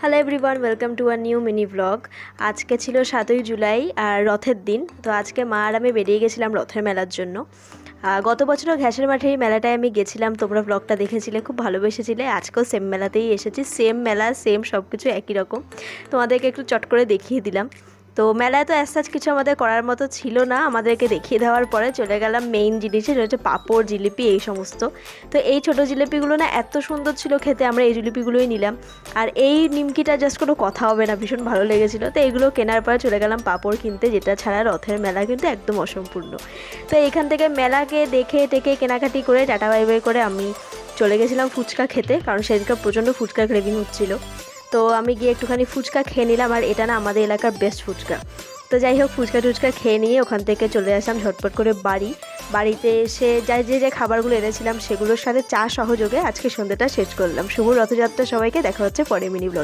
Hello everyone, welcome to a new mini blog. আজকে ছিল 7ই জুলাই আর রথের দিন। তো আজকে মা আর আমি বেরিয়ে গেছিলাম রথের মেলার জন্য। গত বছরও ঘ্যাসের মাঠে এই মেলাটায় আমি গেছিলাম, তোমরা ব্লগটা দেখেছিলে, খুব ভালোবেসেছিলে। আজকেও সেম মেলাতেই এসেছি, সেম মেলা, সেম সব কিছু একই রকম। তোমাদেরকে একটু চট করে দেখিয়ে দিলাম। তো মেলায় তো অ্যাজ কিছু আমাদের করার মতো ছিল না, আমাদেরকে দেখিয়ে দেওয়ার পরে চলে গেলাম মেইন জিনিসে, যেটা হচ্ছে পাঁপড়, জিলিপি, এই সমস্ত। তো এই ছোটো জিলিপিগুলো না এত সুন্দর ছিল খেতে, আমরা এই জিলিপিগুলোই নিলাম। আর এই নিমকিটা জাস্ট কোনো কথা হবে না, ভীষণ ভালো লেগেছিলো। তো এইগুলো কেনার পরে চলে গেলাম পাঁপড় কিনতে, যেটা ছাড়া রথের মেলা কিন্তু একদম অসম্পূর্ণ। তো এইখান থেকে মেলাকে দেখে টেকে কেনাকাটি করে টাটা বাই বাই করে আমি চলে গেছিলাম ফুচকা খেতে, কারণ সেদিনকার প্রচণ্ড ফুচকা ক্রেভিং হচ্ছিলো। তো আমি গিয়ে একটুখানি ফুচকা খেয়ে নিলাম, আর এটা না আমাদের এলাকার বেস্ট ফুচকা। তো যাই হোক, ফুচকা টুচকা খেয়ে নিয়ে ওখান থেকে চলে আসলাম ঝটপট করে বাড়িতে এসে যে খাবারগুলো এনেছিলাম সেগুলোর সাথে চা সহযোগে আজকে সন্ধ্যাটা শেষ করলাম। শুভ রথযাত্রা সবাইকে, দেখা হচ্ছে পরে মিনি ব্লগ।